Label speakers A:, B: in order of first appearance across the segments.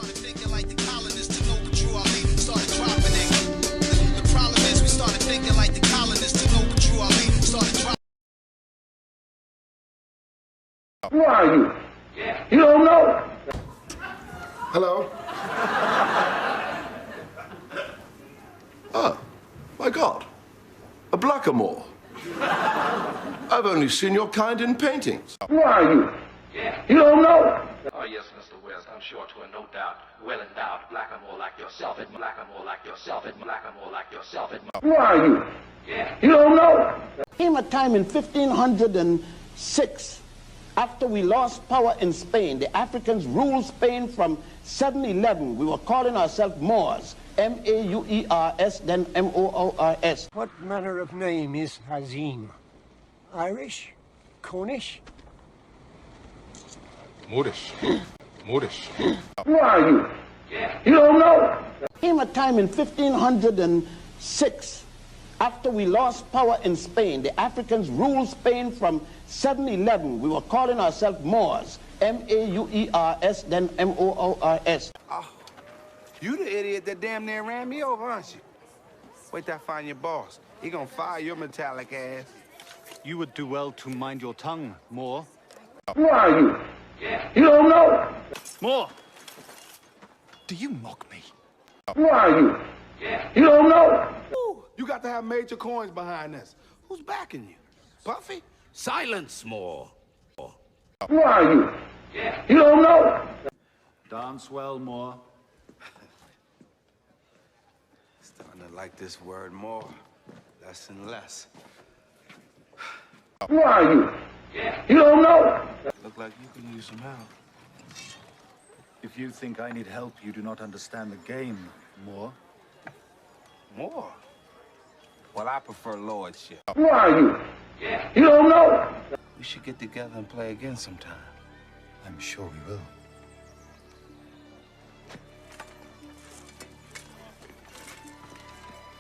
A: started thinking like the colonists to know the true Ali. Started dropping it. The problem is we started thinking like the colonists to know the true Ali. Started dropping.
B: Who are you? You don't know?
C: Hello? Oh, my God. A blackamoor. I've only seen your kind in paintings.
B: Who are you? You don't know?
D: Oh, yes, Mr. West, I'm sure to a no doubt, well endowed, blackamoor like yourself, blackamoor like yourself, blackamoor like yourself.
B: Who are you? You don't know? Came a time in 1506, after we lost power in Spain. The Africans ruled Spain from 711. We were calling ourselves Moors. M-A-U-E-R-S, then M-O-O-R-S.
E: What manner of name is Hazim? Irish? Cornish?
F: Moorish. Moorish.
B: Who are you? You don't know? Came a time in 1506, after we lost power in Spain. The Africans ruled Spain from 711. We were calling ourselves Moors. M-A-U-E-R-S, then M-O-O-R-S.
G: Oh, you the idiot that damn near ran me over, aren't you? Wait till I find your boss. He gonna fire your metallic ass.
H: You would do well to mind your tongue, Moore.
B: Who are you? You don't know?
H: Moore! Do you mock me?
B: Who are you? You don't know?
G: Ooh, you got to have major coins behind this. Who's backing you? Puffy?
D: Silence, Moore.
B: Who are you? You don't know?
H: Dance well, Moore.
G: Starting to like this word more, less and less.
B: Who are you? You don't know?
G: Look like you can use some help.
H: If you think I need help, you do not understand the game, Moore.
G: More? Well, I prefer lordship.
B: Who are you? You don't know?
G: We should get together and play again sometime.
H: I'm sure we will.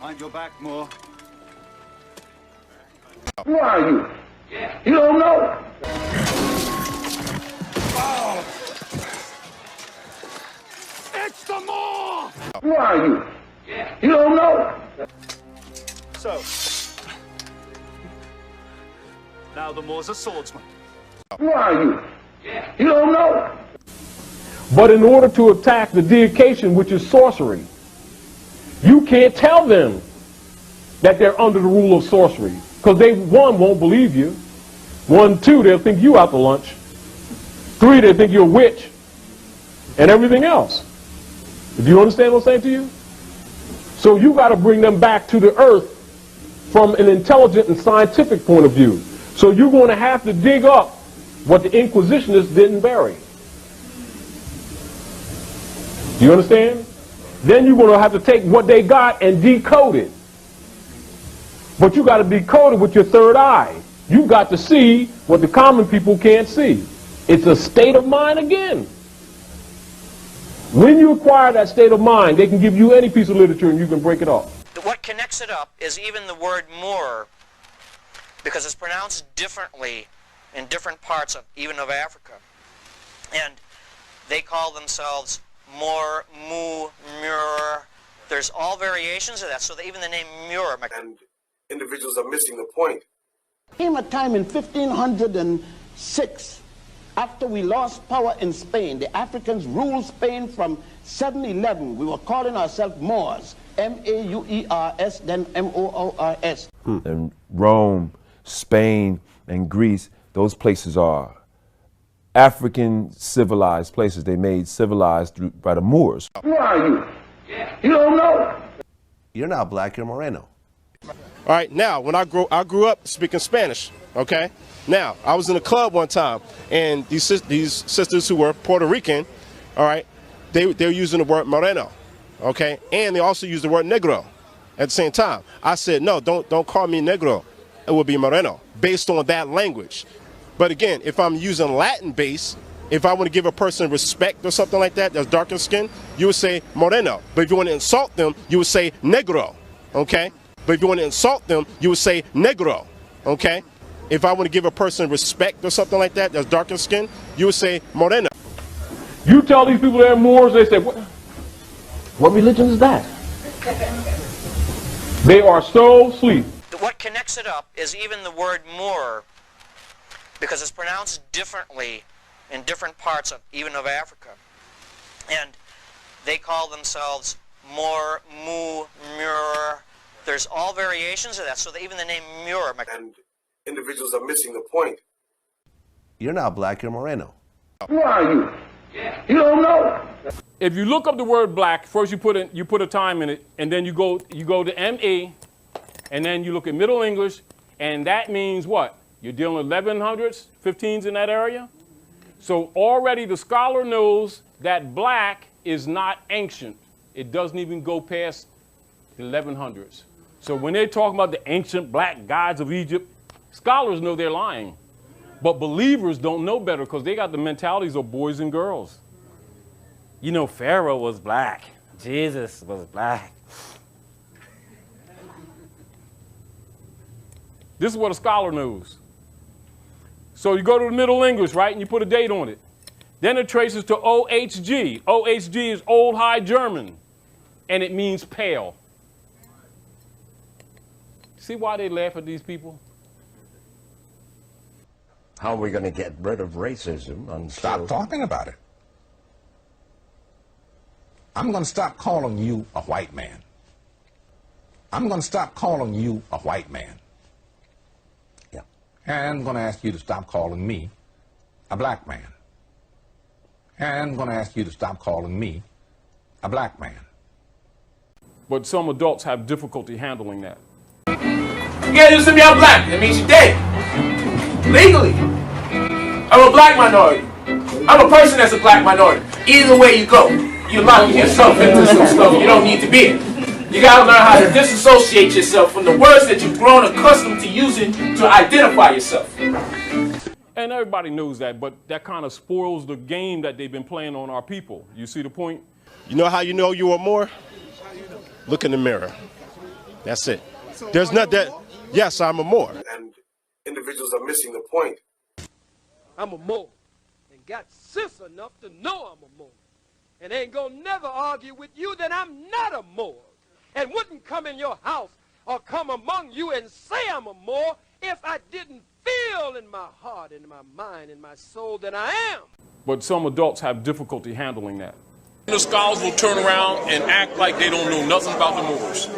H: Mind your back, Moore.
B: Who are you? You don't know?
G: Oh!
H: It's the Moor!
B: Who are you? You don't know?
H: So, now the Moor's a swordsman.
B: Who are you? You don't know?
I: But in order to attack the deication, which is sorcery, you can't tell them that they're under the rule of sorcery, because they, one, won't believe you. One, two, they'll think you out to lunch. Three, they'll think you're a witch, and everything else. Do you understand what I'm saying to you? So you got to bring them back to the earth from an intelligent and scientific point of view. So you're going to have to dig up what the Inquisitionists didn't bury. Do you understand? Then you're going to have to take what they got and decode it. But you got to decode it with your third eye. You got to see what the common people can't see. It's a state of mind again. When you acquire that state of mind, they can give you any piece of literature and you can break it off.
J: What connects it up is even the word Moor, because it's pronounced differently in different parts of even of Africa. And they call themselves Moor, Mu, Mur. There's all variations of that, so that even the name Mur.
C: And individuals are missing the point.
B: Came a time in 1506, after we lost power in Spain. The Africans ruled Spain from 711. We were calling ourselves Moors. M-A-U-E-R-S, then M-O-O-R-S.
K: And Rome, Spain, and Greece, those places are African civilized places. They made civilized by the Moors.
B: Who are you? You don't know?
L: You're not black, you're Moreno.
M: All right, now, when I grew up speaking Spanish, okay? Now, I was in a club one time, and these sisters who were Puerto Rican, all right, they were using the word moreno, okay? And they also used the word negro at the same time. I said, no, don't call me negro. It will be moreno, based on that language. But again, if I'm using Latin base, if I want to give a person respect or something like that, that's darker skin, you would say moreno. But if you want to insult them, you would say negro, okay? But if you want to insult them, you would say negro, okay? If I want to give a person respect or something like that, that's darker skin, you would say moreno.
I: You tell these people they're Moors, they say, what religion is that? They are so asleep.
J: What connects it up is even the word Moor, because it's pronounced differently in different parts of even of Africa. And they call themselves Moor, Mu, Mur. There's all variations of that, so that even the name Mur.
C: And individuals are missing the point.
L: You're not black, you're Moreno.
B: Who are you? You don't know.
I: If you look up the word black, first you put a time in it, and then you go to ME, and then you look at Middle English, and that means what? You're dealing with 1100s, 15s in that area? So already the scholar knows that black is not ancient. It doesn't even go past the 1100s. So when they're talking about the ancient black gods of Egypt, scholars know they're lying. But believers don't know better because they got the mentalities of boys and girls. You know, Pharaoh was black. Jesus was black. This is what a scholar knows. So you go to the Middle English, right, and you put a date on it. Then it traces to OHG. OHG is Old High German, and it means pale. See why they laugh at these people?
N: How are we going to get rid of racism?
O: Stop talking about it. I'm going to stop calling you a white man. I'm going to stop calling you a white man.
N: Yeah.
O: And I'm going to ask you to stop calling me a black man. And I'm going to ask you to stop calling me a black man.
I: But some adults have difficulty handling that.
P: You can't just say me I'm black. That means you're dead. Legally. I'm a black minority. I'm a person that's a black minority. Either way you go, you're locking yourself into some stuff you don't need to be in. You gotta learn how to disassociate yourself from the words that you've grown accustomed to using to identify yourself.
I: And everybody knows that, but that kind of spoils the game that they've been playing on our people. You see the point?
M: You know how you know you are Moor? Look in the mirror. That's it. There's not that. Yes, I'm a Moor.
C: And individuals are missing the point.
Q: I'm a Moor and got sense enough to know I'm a Moor. And ain't gonna never argue with you that I'm not a Moor. And wouldn't come in your house or come among you and say I'm a Moor if I didn't feel in my heart, in my mind, in my soul that I am.
I: But some adults have difficulty handling that.
R: The scholars will turn around and act like they don't know nothing about the Moors.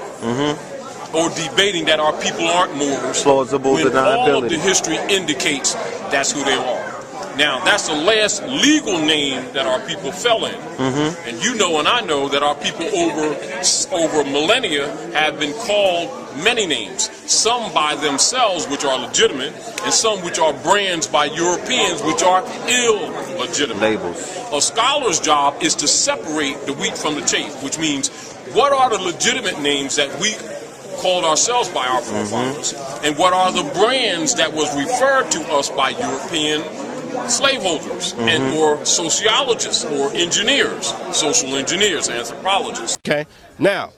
R: Or debating that our people aren't Moors.
K: Plausible
R: when
K: deniability.
R: all of the history indicates that's who they are. Now, that's the last legal name that our people fell in. And you know and I know that our people over millennia have been called many names. Some by themselves, which are legitimate, and some which are brands by Europeans, which are illegitimate.
K: Labels.
R: A scholar's job is to separate the wheat from the chaff, which means what are the legitimate names that we called ourselves by our forefathers, and what are the brands that was referred to us by European slaveholders and or sociologists or engineers, social engineers, anthropologists.
M: Okay, now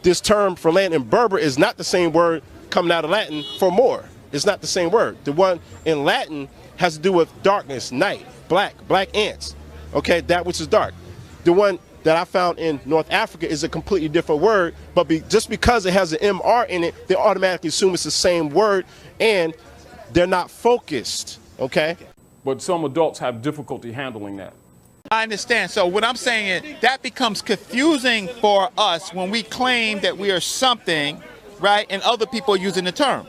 M: this term for land in Berber is not the same word coming out of Latin for Moor. It's not the same word. The one in Latin has to do with darkness, night, black ants. Okay, that which is dark. The one that I found in North Africa is a completely different word, but just because it has an MR in it, they automatically assume it's the same word, and they're not focused, okay?
I: But some adults have difficulty handling that.
S: I understand. So what I'm saying is that becomes confusing for us when we claim that we are something, right, and other people are using the term.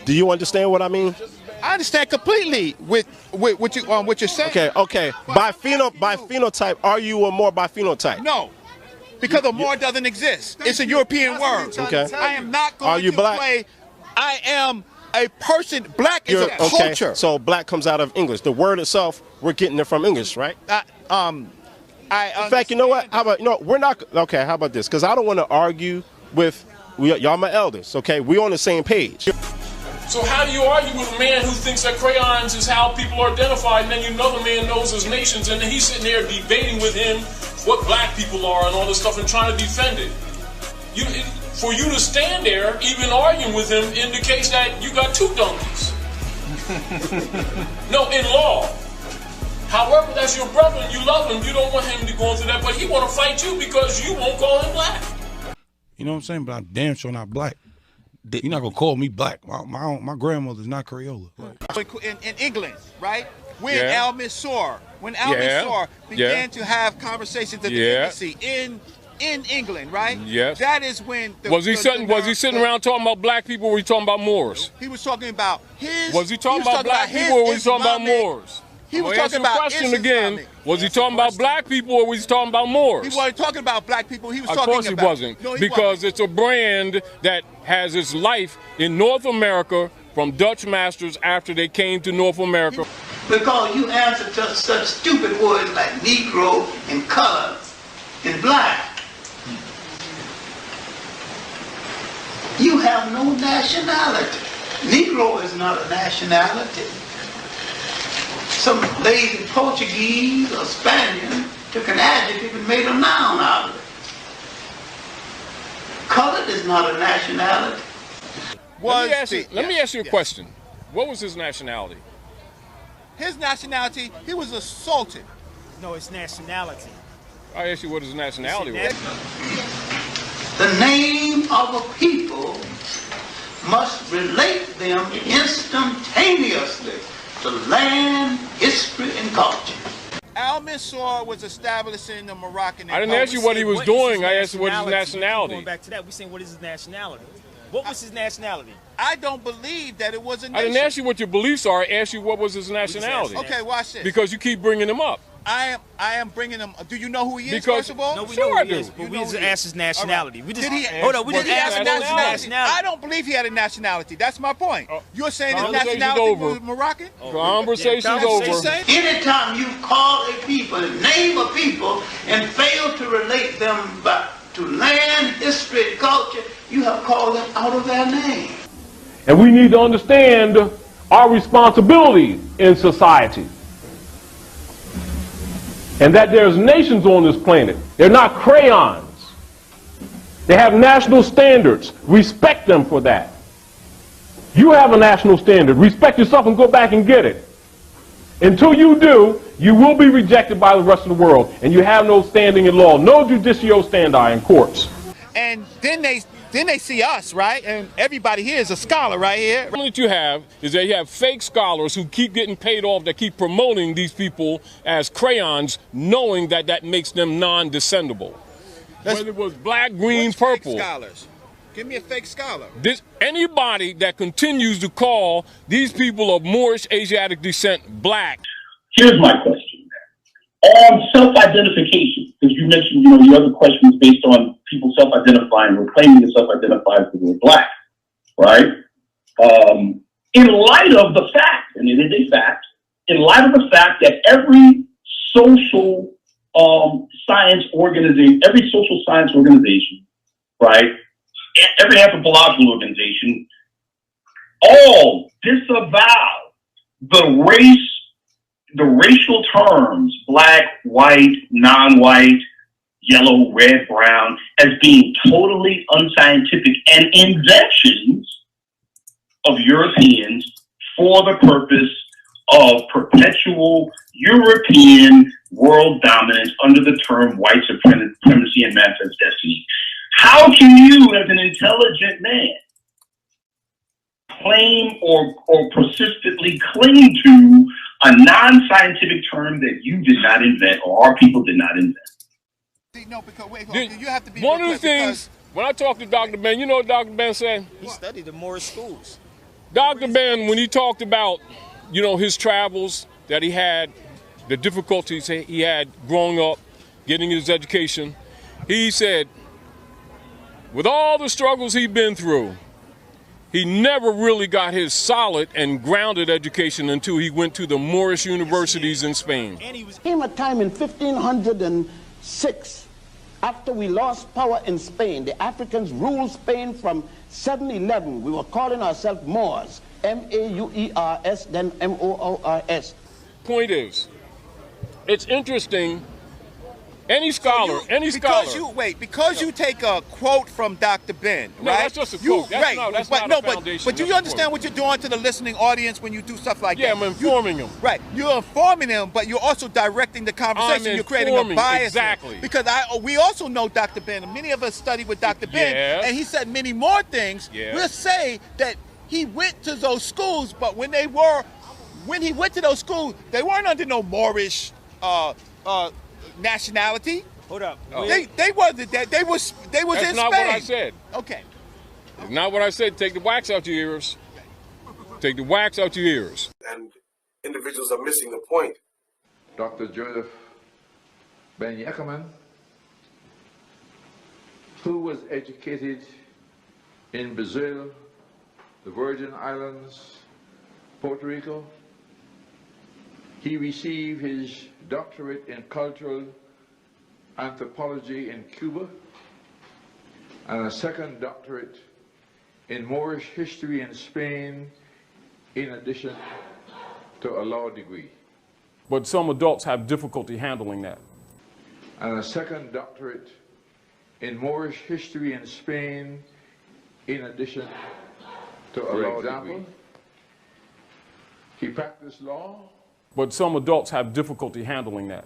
M: Do you understand what I mean?
S: I understand completely with what you're saying.
M: Okay. By phenotype, are you a Moor by phenotype?
S: No, because a Moor doesn't exist. It's a European word.
M: Okay.
S: I am not going
M: Are you
S: to
M: black?
S: play. I am a person. Black is a culture.
M: So black comes out of English. The word itself, we're getting it from English, right?
S: In
M: fact, you know what? How about we're not okay? How about this? Because I don't want to argue with y'all, my elders. Okay, we on the same page.
R: So how do you argue with a man who thinks that crayons is how people are identified, and then another man knows his nations, and then he's sitting there debating with him what black people are and all this stuff and trying to defend it? For you to stand there, even arguing with him, indicates that you got two donkeys. No, in law. However, that's your brother and you love him. You don't want him to go through that, but he want to fight you because you won't call him black.
G: You know what I'm saying? But I'm damn sure not black. You're not gonna call me black. My grandmother's not Crayola.
S: In England, right? When Al-Mansur, began to have conversations of diplomacy in England, right?
R: Yes.
S: That is when
R: was he sitting around talking about black people, or was he talking about Moors?
S: He was talking about his.
R: Was he talking about black people, or was he talking about Moors?
S: He was talking about
R: question again. Was he talking about black people, or was he talking about Moors?
S: He wasn't talking about black people. He was
R: talking
S: about.
R: Of course he wasn't,
S: No, he
R: because
S: wasn't.
R: it's a brand that has its life in North America from Dutch masters after they came to North America.
T: Because you answer to such stupid words like Negro and color and black. You have no nationality. Negro is not a nationality. Some lazy Portuguese or Spaniard took an adjective and made a noun out of it. Colored is not a nationality.
R: Let me ask you a question. What was his nationality?
S: His nationality, he was assaulted.
U: No, it's nationality.
R: I asked you what his nationality was.
T: The name of a people must relate them instantaneously to land, history, and culture.
S: Al-Mansur was establishing the Moroccan.
R: I didn't ask you what he was doing. I asked you what his nationality.
U: Going back to that, we're saying what is his nationality? What was his nationality?
S: I don't believe that it was a nation.
R: I didn't ask you what your beliefs are. I asked you what was his nationality.
S: Okay, watch this.
R: Because you keep bringing him up.
S: I am bringing him. Do you know who he is?
R: Because,
S: first of all,
U: no, we know who he is, but we just asked his nationality.
S: Right.
U: We just hold on. We just asked his nationality.
S: I don't believe he had a nationality. That's my point. You're saying his nationality was Moroccan?
R: Conversation's over.
T: Anytime you call a people, name a people, and fail to relate them back to land, history, and culture, you have called them out of their name.
I: And we need to understand our responsibility in society. And that there's nations on this planet. They're not crayons. They have national standards. Respect them for that. You have a national standard. Respect yourself and go back and get it. Until you do, you will be rejected by the rest of the world. And you have no standing in law, no judicio standi in courts.
S: And then they see us, right? And everybody here is a scholar right here.
R: The problem that you have is that you have fake scholars who keep getting paid off, that keep promoting these people as crayons, knowing that that makes them non-descendable. Whether it was black, green, purple.
S: Fake scholars? Give me a fake scholar.
R: Anybody that continues to call these people of Moorish Asiatic descent black.
V: Here's my question. On self-identification, because you mentioned, your other question was based on people self-identifying or claiming to self-identify because they're black, right? In light of the fact, and it is a fact, in light of the fact that every social science organization, right, every anthropological organization, all disavow the racial terms, black, white, non-white, yellow, red, brown, as being totally unscientific and inventions of Europeans for the purpose of perpetual European world dominance under the term white supremacy and manifest destiny. How can you, as an intelligent man, claim or persistently cling to a non-scientific term that you did not invent or our people did not invent?
S: No, because you have to be
R: one of the things, when I talked to Dr. Ben, you know what Dr. Ben said?
U: He studied the Moorish schools.
R: Dr. Ben, when he talked about, his travels that he had, the difficulties he had growing up, getting his education, he said, with all the struggles he'd been through, he never really got his solid and grounded education until he went to the Moorish universities in Spain.
B: Came a time in 1506, after we lost power in Spain. The Africans ruled Spain from 711. We were calling ourselves Moors, M-A-U-E-R-S, then M-O-O-R-S.
R: Point is, it's interesting
F: Any scholar,
S: Because you take a quote from Dr. Ben,
F: no,
S: right?
F: that's just a quote.
S: But do you understand what you're doing to the listening audience when you do stuff like that?
F: Yeah, I'm informing them.
S: Right, you're informing them, but you're also directing the conversation. You're creating a bias.
F: Exactly.
S: Because we also know Dr. Ben, and many of us studied with Dr. Ben, and he said many more things. We'll say that he went to those schools, but when he went to those schools, they weren't under no Moorish nationality.
U: Hold up.
S: They wasn't that. They was in Spain.
F: That's not what I said.
S: Okay.
F: That's not what I said. Take the wax out your ears. Take the wax out your ears.
C: And individuals are missing the point.
A: Dr. Joseph Ben Yackerman, who was educated in Brazil, the Virgin Islands, Puerto Rico. He received his doctorate in cultural anthropology in Cuba and a second doctorate in Moorish history in Spain, in addition to a law degree.
I: But some adults have difficulty handling that.
A: And a second doctorate in Moorish history in Spain, in addition to a law degree. He practiced law.
I: But some adults have difficulty handling that.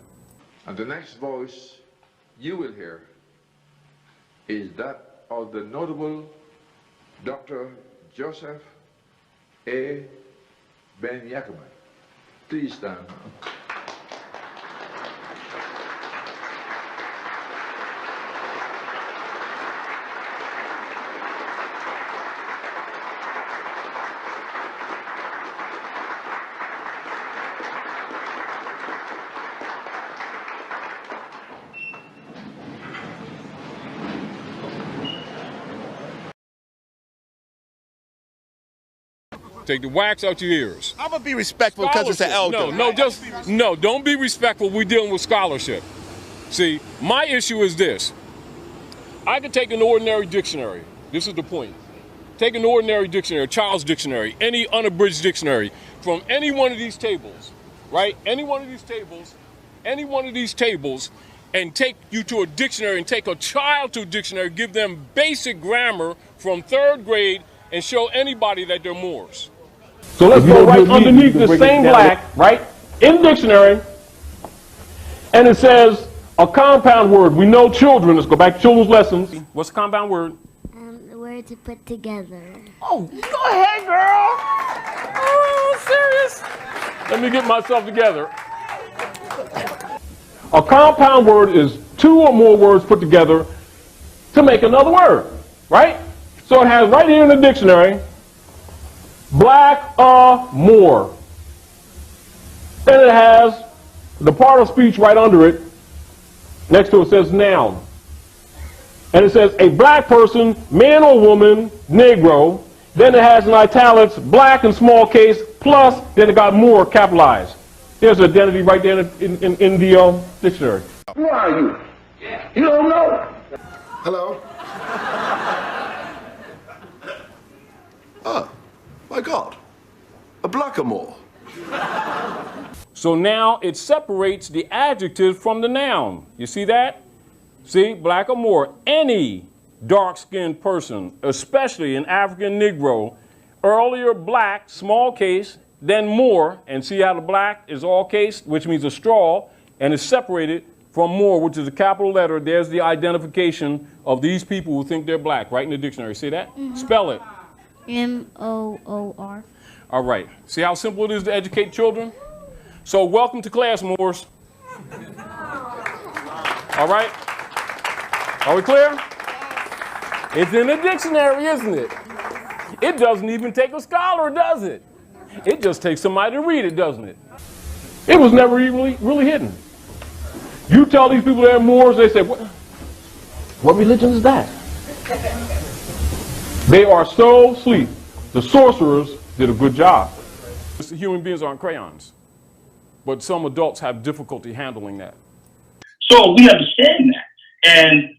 A: And the next voice you will hear is that of the notable Dr. Joseph A. Ben Yackerman. Please stand.
F: Take the wax out your ears.
S: I'm gonna be respectful because it's an elder.
F: No, don't be respectful. We're dealing with scholarship. See, my issue is this. I could take an ordinary dictionary. This is the point. Take an ordinary dictionary, a child's dictionary, any unabridged dictionary, from any one of these tables, right? Any one of these tables, and take you to a dictionary and take a child to a dictionary, give them basic grammar from 3rd grade, and show anybody that they're Moors.
I: So let's go right underneath the same black, right, in the dictionary, and it says a compound word. We know children. Let's go back to children's lessons. What's a compound word?
E: The word to put together.
I: Oh, go ahead, girl. Oh, serious? Let me get myself together. A compound word is 2 or more words put together to make another word, right? So it has right here in the dictionary, blackamoor. Then it has the part of speech right under it. Next to it says noun. And it says a black person, man or woman, Negro. Then it has in italics, black in small case, plus, then it got more capitalized. There's identity right there in the dictionary.
B: Who are you? You don't know.
L: Hello? Oh, my God. A blackamoor.
I: So now it separates the adjective from the noun. You see that? See, blackamoor, any dark-skinned person, especially an African Negro, earlier black, small case, then more, and see how the black is all case, which means a straw, and is separated from more, which is a capital letter. There's the identification of these people who think they're black, right in the dictionary. See that? Mm-hmm. Spell it.
E: M-O-O-R.
I: All right. See how simple it is to educate children? So welcome to class, Moors. All right? Are we clear? It's in the dictionary, isn't it? It doesn't even take a scholar, does it? It just takes somebody to read it, doesn't it? It was never really hidden. You tell these people they're Moors, they say, what religion is that? They are so asleep. The sorcerers did a good job. Human beings aren't crayons. But some adults have difficulty handling that.
V: So we understand that. And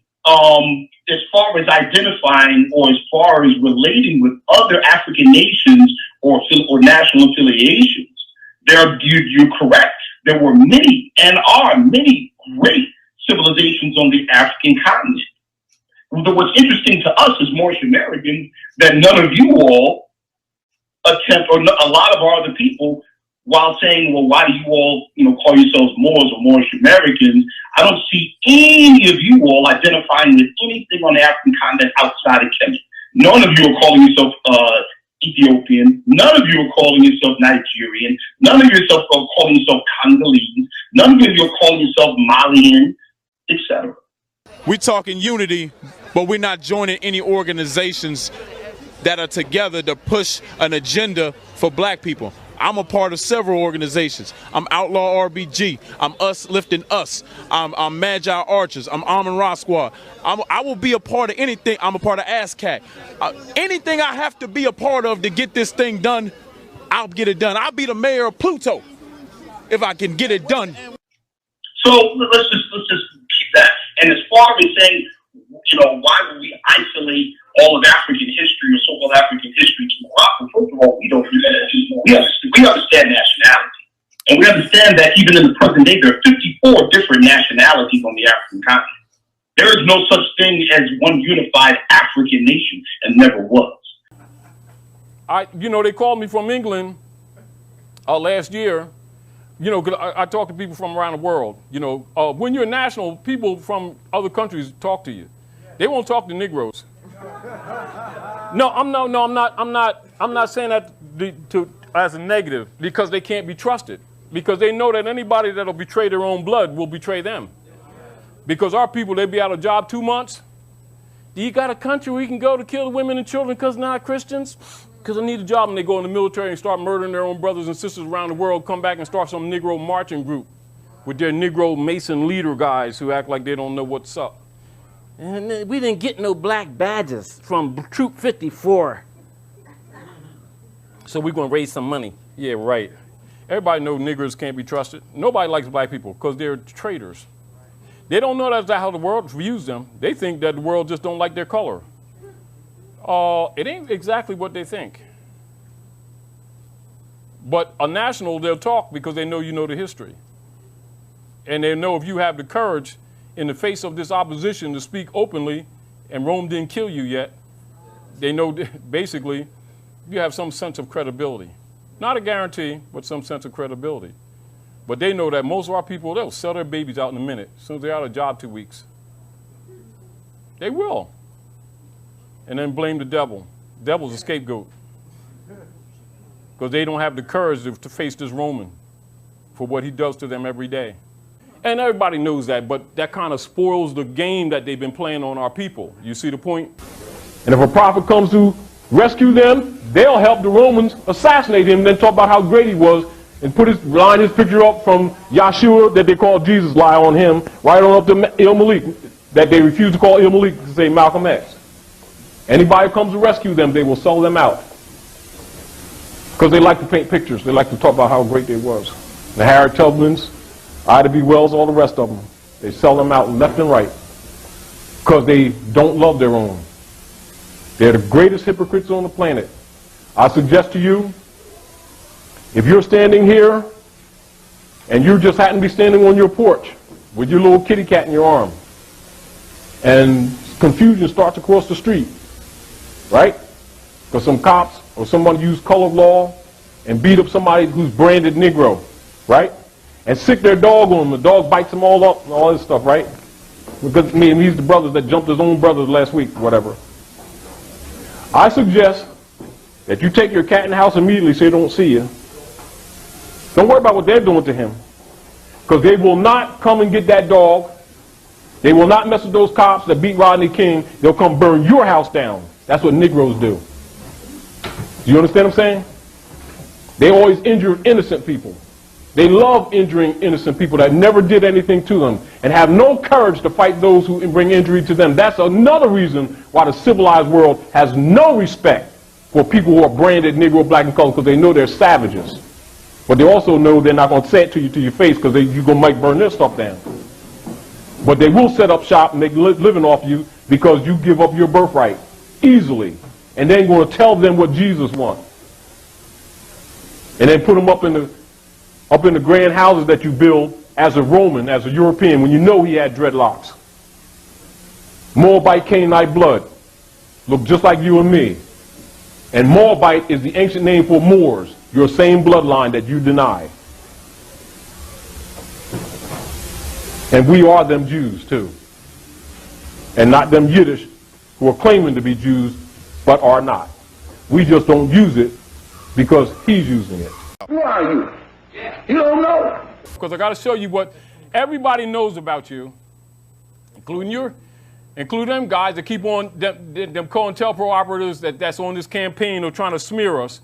V: as far as identifying or as far as relating with other African nations or national affiliations, you're correct. There were many and are many great civilizations nations on the African continent. What's interesting to us as Moorish Americans, that none of you all attempt, or a lot of our other people, while saying, well, why do you all, call yourselves Moors or Moorish Americans? I don't see any of you all identifying with anything on the African continent outside of Kenya. None of you are calling yourself Ethiopian. None of you are calling yourself Nigerian. None of you are calling yourself Congolese. None of you are calling yourself Malian, etc.
D: We're talking unity, but we're not joining any organizations that are together to push an agenda for black people. I'm a part of several organizations. I'm Outlaw RBG. I'm Us Lifting Us. I'm Magi Archers. I'm Armin Ra Squad. I will be a part of anything. I'm a part of ASCAC. Anything I have to be a part of to get this thing done, I'll get it done. I'll be the mayor of Pluto if I can get it done.
V: So let's just keep that. And as far as saying, why would we isolate all of African history or so-called African history to Morocco? First of all, we don't do that. We understand nationality. And we understand that even in the present day, there are 54 different nationalities on the African continent. There is no such thing as one unified African nation, and never was.
F: They called me from England last year. I talk to people from around the world. When you're national, people from other countries talk to you. They won't talk to Negroes. No, I'm not saying that as a negative, because they can't be trusted. Because they know that anybody that'll betray their own blood will betray them. Because our people, they'll be out of job 2 months. Do you got a country where you can go to kill the women and children because they're not Christians? Because they need a job, and they go in the military and start murdering their own brothers and sisters around the world, come back and start some Negro marching group with their Negro Mason leader guys who act like they don't know what's up. And we didn't get no black badges from Troop 54. So we're going to raise some money. Yeah, right. Everybody knows niggers can't be trusted. Nobody likes black people because they're traitors. They don't know that's how the world views them. They think that the world just don't like their color. It ain't exactly what they think. But a national, they'll talk because they know you know the history. And they know if you have the courage in the face of this opposition to speak openly, and Rome didn't kill you yet, they know basically you have some sense of credibility. Not a guarantee, but some sense of credibility. But they know that most of our people, they'll sell their babies out in a minute. As soon as they're out of job 2 weeks. They will. And then blame the devil. The devil's a scapegoat. Because they don't have the courage to face this Roman for what he does to them every day. And everybody knows that, but that kind of spoils the game that they've been playing on our people. You see the point?
I: And if a prophet comes to rescue them, they'll help the Romans assassinate him, then talk about how great he was, and line his picture up from Yahshua that they call Jesus, lie on him, right on up to Il Malik, that they refuse to call Il Malik to say Malcolm X. Anybody who comes to rescue them, they will sell them out. Because they like to paint pictures. They like to talk about how great they was. The Harriet Tubmans, Ida B. Wells, all the rest of them. They sell them out left and right. Because they don't love their own. They're the greatest hypocrites on the planet. I suggest to you, if you're standing here and you just happen to be standing on your porch with your little kitty cat in your arm, and confusion starts across the street, right? Because some cops or someone used color law and beat up somebody who's branded Negro, right? And sick their dog on them. The dog bites them all up and all this stuff, right? Because he's the brothers that jumped his own brothers last week, whatever. I suggest that you take your cat in the house immediately so they don't see you. Don't worry about what they're doing to him. Because they will not come and get that dog. They will not mess with those cops that beat Rodney King. They'll come burn your house down. That's what Negroes do. Do you understand what I'm saying? They always injure innocent people. They love injuring innocent people that never did anything to them and have no courage to fight those who bring injury to them. That's another reason why the civilized world has no respect for people who are branded Negro, black, and colored, because they know they're savages. But they also know they're not going to say it to you to your face because you're going to might burn their stuff down. But they will set up shop and make a living off you because you give up your birthright easily. And then going to tell them what Jesus wants. And then put them up in the grand houses that you build as a Roman, as a European, when you know he had dreadlocks. Moabite, Canaanite blood look just like you and me. And Moabite is the ancient name for Moors, your same bloodline that you deny. And we are them Jews too. And not them Yiddish who are claiming to be Jews but are not. We just don't use it because he's using it.
V: Who are you? You don't know.
F: Because I got to show you what everybody knows about you, including them guys that keep on, them COINTELPRO operatives that's on this campaign or trying to smear us.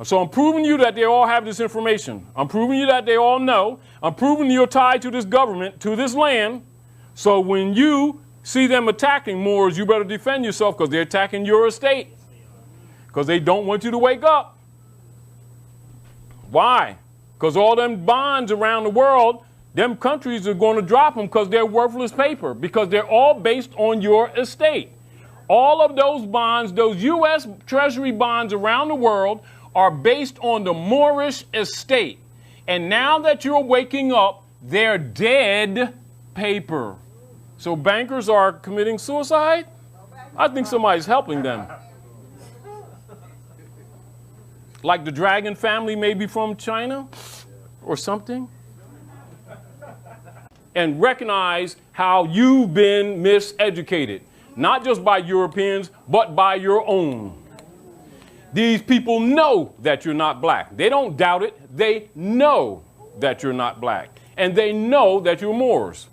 F: So I'm proving you that they all have this information. I'm proving you that they all know. I'm proving you're tied to this government, to this land. So when you see them attacking Moors, you better defend yourself because they're attacking your estate. Because they don't want you to wake up. Why? Because all them bonds around the world, them countries are going to drop them because they're worthless paper, because they're all based on your estate. All of those bonds, those U.S. Treasury bonds around the world, are based on the Moorish estate. And now that you're waking up, they're dead paper. So bankers are committing suicide? I think somebody's helping them. Like the Dragon family, maybe from China or something. And recognize how you've been miseducated, not just by Europeans, but by your own. These people know that you're not black. They don't doubt it. They know that you're not black. And they know that you're Moors.